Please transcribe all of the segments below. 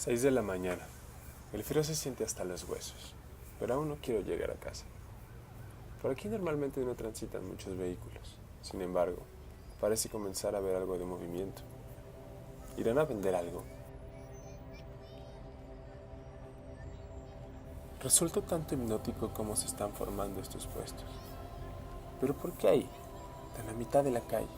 6 de la mañana. El frío se siente hasta los huesos, pero aún no quiero llegar a casa. Por aquí normalmente no transitan muchos vehículos. Sin embargo, parece comenzar a haber algo de movimiento. ¿Irán a vender algo? Resulta tanto hipnótico cómo se están formando estos puestos. ¿Pero por qué ahí? En la mitad de la calle.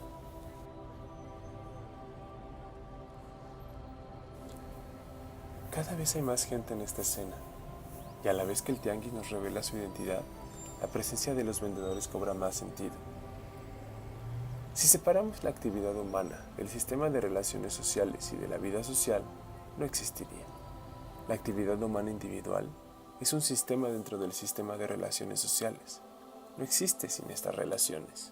Cada vez hay más gente en esta escena, y a la vez que el tianguis nos revela su identidad, la presencia de los vendedores cobra más sentido. Si separamos la actividad humana del sistema de relaciones sociales y de la vida social, no existiría. La actividad humana individual es un sistema dentro del sistema de relaciones sociales. No existe sin estas relaciones.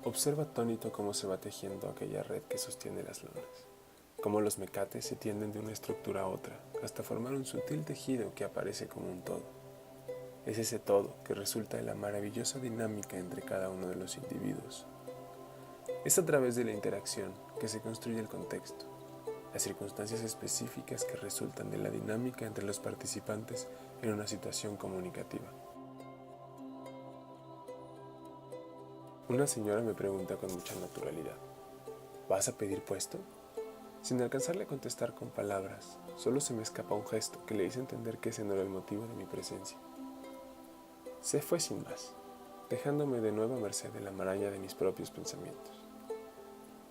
Observa atónito cómo se va tejiendo aquella red que sostiene las lunas, cómo los mecates se tienden de una estructura a otra hasta formar un sutil tejido que aparece como un todo. Es ese todo que resulta de la maravillosa dinámica entre cada uno de los individuos. Es a través de la interacción que se construye el contexto, las circunstancias específicas que resultan de la dinámica entre los participantes en una situación comunicativa. Una señora me pregunta con mucha naturalidad: ¿vas a pedir puesto? Sin alcanzarle a contestar con palabras, solo se me escapa un gesto que le hizo entender que ese no era el motivo de mi presencia. Se fue sin más, dejándome de nuevo a merced de la maraña de mis propios pensamientos.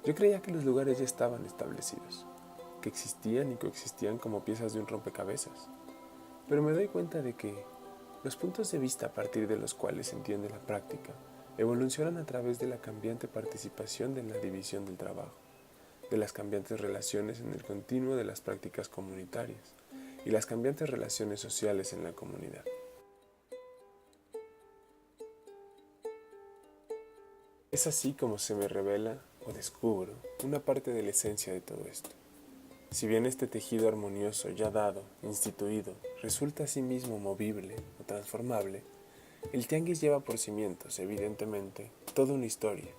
Yo creía que los lugares ya estaban establecidos, que existían y coexistían como piezas de un rompecabezas, pero me doy cuenta de que los puntos de vista a partir de los cuales se entiende la práctica evolucionan a través de la cambiante participación en la división del trabajo, de las cambiantes relaciones en el continuo de las prácticas comunitarias y las cambiantes relaciones sociales en la comunidad. Es así como se me revela o descubro una parte de la esencia de todo esto. Si bien este tejido armonioso ya dado, instituido, resulta a sí mismo movible o transformable, el tianguis lleva por cimientos, evidentemente, toda una historia,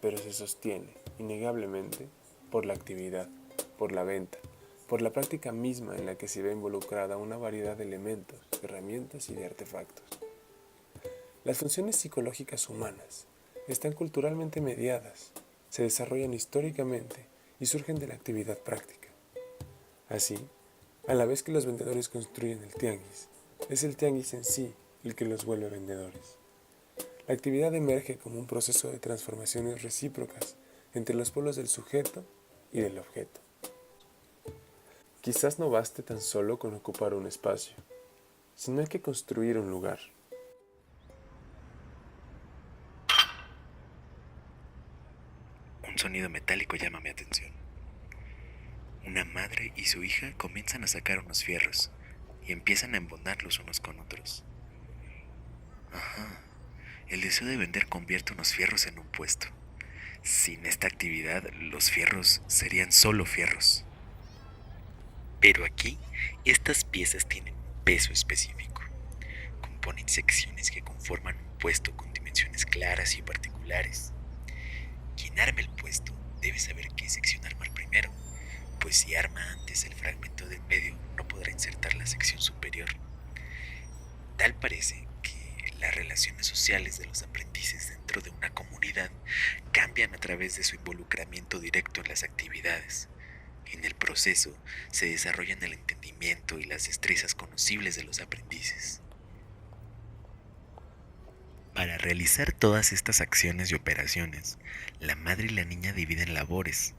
pero se sostiene, innegablemente, por la actividad, por la venta, por la práctica misma en la que se ve involucrada una variedad de elementos, herramientas y de artefactos. Las funciones psicológicas humanas están culturalmente mediadas, se desarrollan históricamente y surgen de la actividad práctica. Así, a la vez que los vendedores construyen el tianguis, es el tianguis en sí el que los vuelve vendedores. La actividad emerge como un proceso de transformaciones recíprocas entre los polos del sujeto y del objeto. Quizás no baste tan solo con ocupar un espacio, sino hay que construir un lugar. Un sonido metálico llama mi atención. Una madre y su hija comienzan a sacar unos fierros y empiezan a embonarlos unos con otros. Ajá, el deseo de vender convierte unos fierros en un puesto. Sin esta actividad, los fierros serían solo fierros. Pero aquí, estas piezas tienen un peso específico. Componen secciones que conforman un puesto con dimensiones claras y particulares. Quien arme el puesto debe saber qué sección armar primero, pues si arma antes el fragmento del medio no podrá insertar la sección superior. Tal parece que las relaciones sociales de los aprendices dentro de una comunidad cambian a través de su involucramiento directo en las actividades. En el proceso se desarrollan el entendimiento y las destrezas conocibles de los aprendices. Para realizar todas estas acciones y operaciones, la madre y la niña dividen labores.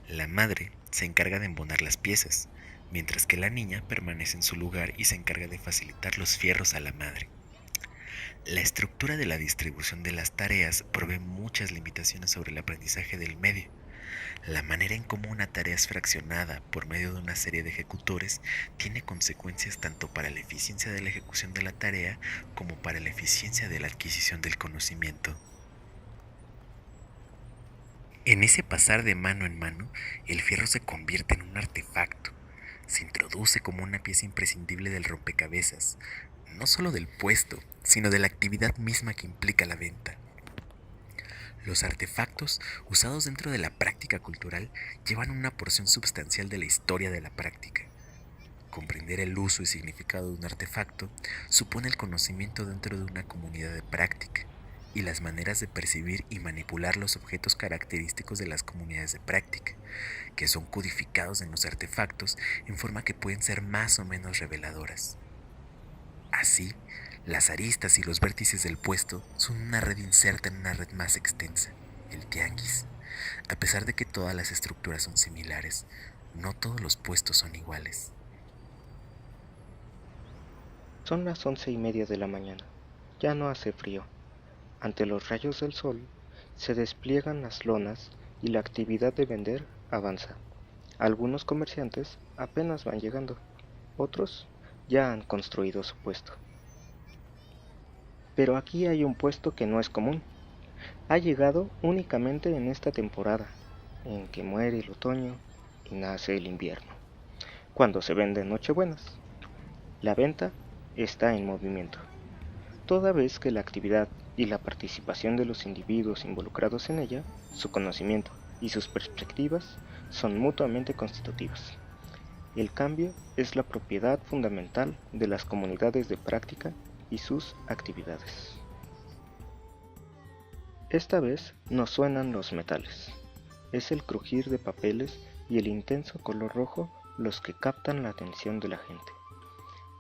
La madre se encarga de embonar las piezas, mientras que la niña permanece en su lugar y se encarga de facilitar los fierros a la madre. La estructura de la distribución de las tareas provee muchas limitaciones sobre el aprendizaje del medio. La manera en cómo una tarea es fraccionada por medio de una serie de ejecutores tiene consecuencias tanto para la eficiencia de la ejecución de la tarea como para la eficiencia de la adquisición del conocimiento. En ese pasar de mano en mano, el fierro se convierte en un artefacto. Se introduce como una pieza imprescindible del rompecabezas, no solo del puesto, sino de la actividad misma que implica la venta. Los artefactos usados dentro de la práctica cultural llevan una porción sustancial de la historia de la práctica. Comprender el uso y significado de un artefacto supone el conocimiento dentro de una comunidad de práctica y las maneras de percibir y manipular los objetos característicos de las comunidades de práctica, que son codificados en los artefactos en forma que pueden ser más o menos reveladoras. Así, las aristas y los vértices del puesto son una red inserta en una red más extensa, el tianguis. A pesar de que todas las estructuras son similares, no todos los puestos son iguales. Son las 11:30 de la mañana. Ya no hace frío. Ante los rayos del sol, se despliegan las lonas y la actividad de vender avanza. Algunos comerciantes apenas van llegando, otros ya han construido su puesto. Pero aquí hay un puesto que no es común. Ha llegado únicamente en esta temporada, en que muere el otoño y nace el invierno, cuando se venden nochebuenas. La venta está en movimiento, toda vez que la actividad y la participación de los individuos involucrados en ella, su conocimiento y sus perspectivas son mutuamente constitutivas. El cambio es la propiedad fundamental de las comunidades de práctica y sus actividades. Esta vez no suenan los metales, es el crujir de papeles y el intenso color rojo los que captan la atención de la gente.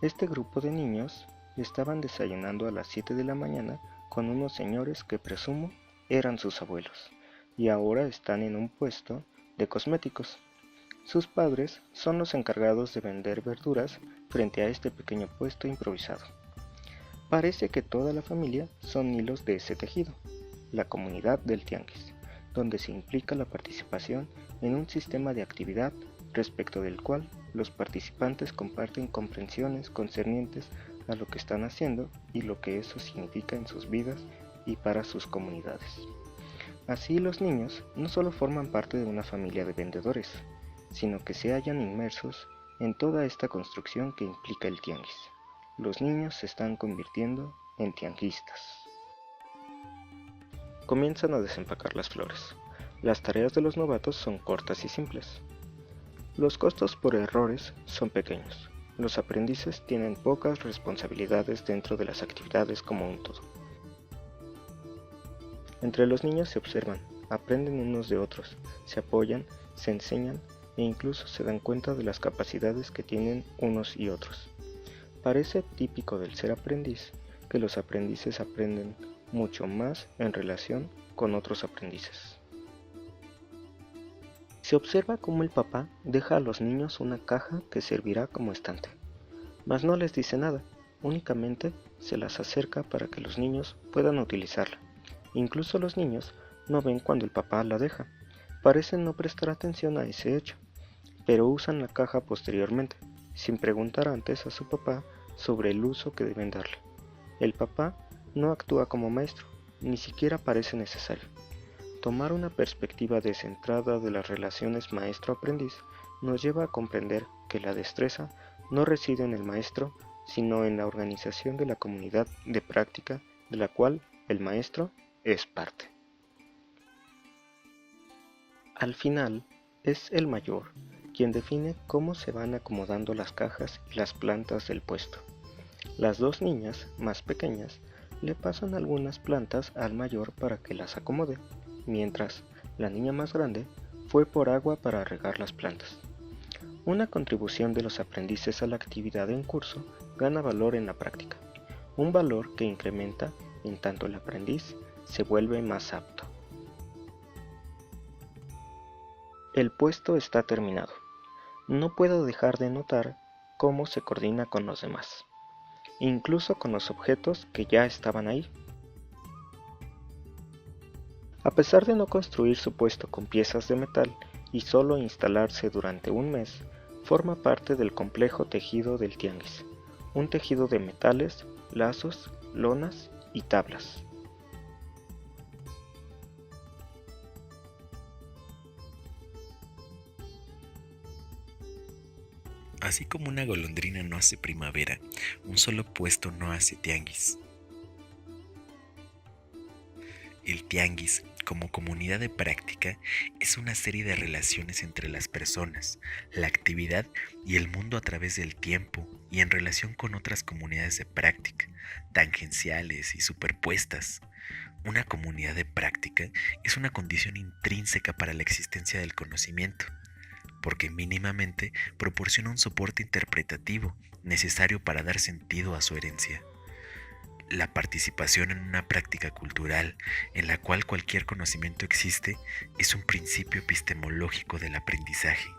Este grupo de niños estaban desayunando a las 7 de la mañana con unos señores que presumo eran sus abuelos, y ahora están en un puesto de cosméticos. Sus padres son los encargados de vender verduras frente a este pequeño puesto improvisado. Parece que toda la familia son hilos de ese tejido, la comunidad del tianguis, donde se implica la participación en un sistema de actividad respecto del cual los participantes comparten comprensiones concernientes a lo que están haciendo y lo que eso significa en sus vidas y para sus comunidades. Así los niños no solo forman parte de una familia de vendedores, sino que se hallan inmersos en toda esta construcción que implica el tianguis. Los niños se están convirtiendo en tianguistas. Comienzan a desempacar las flores. Las tareas de los novatos son cortas y simples. Los costos por errores son pequeños. Los aprendices tienen pocas responsabilidades dentro de las actividades como un todo. Entre los niños se observan, aprenden unos de otros, se apoyan, se enseñan e incluso se dan cuenta de las capacidades que tienen unos y otros. Parece típico del ser aprendiz que los aprendices aprenden mucho más en relación con otros aprendices. Se observa cómo el papá deja a los niños una caja que servirá como estante, mas no les dice nada, únicamente se las acerca para que los niños puedan utilizarla. Incluso los niños no ven cuando el papá la deja, parecen no prestar atención a ese hecho, pero usan la caja posteriormente, sin preguntar antes a su papá sobre el uso que deben darle. El papá no actúa como maestro, ni siquiera parece necesario. Tomar una perspectiva descentrada de las relaciones maestro-aprendiz nos lleva a comprender que la destreza no reside en el maestro, sino en la organización de la comunidad de práctica de la cual el maestro es parte. Al final, es el mayor quien define cómo se van acomodando las cajas y las plantas del puesto. Las dos niñas más pequeñas le pasan algunas plantas al mayor para que las acomode, mientras la niña más grande fue por agua para regar las plantas. Una contribución de los aprendices a la actividad en curso gana valor en la práctica, un valor que incrementa en tanto el aprendiz se vuelve más apto. El puesto está terminado. No puedo dejar de notar cómo se coordina con los demás, incluso con los objetos que ya estaban ahí. A pesar de no construir su puesto con piezas de metal y solo instalarse durante un mes, forma parte del complejo tejido del tianguis, un tejido de metales, lazos, lonas y tablas. Así como una golondrina no hace primavera, un solo puesto no hace tianguis. El tianguis, como comunidad de práctica, es una serie de relaciones entre las personas, la actividad y el mundo a través del tiempo y en relación con otras comunidades de práctica, tangenciales y superpuestas. Una comunidad de práctica es una condición intrínseca para la existencia del conocimiento, porque mínimamente proporciona un soporte interpretativo necesario para dar sentido a su herencia. La participación en una práctica cultural en la cual cualquier conocimiento existe es un principio epistemológico del aprendizaje.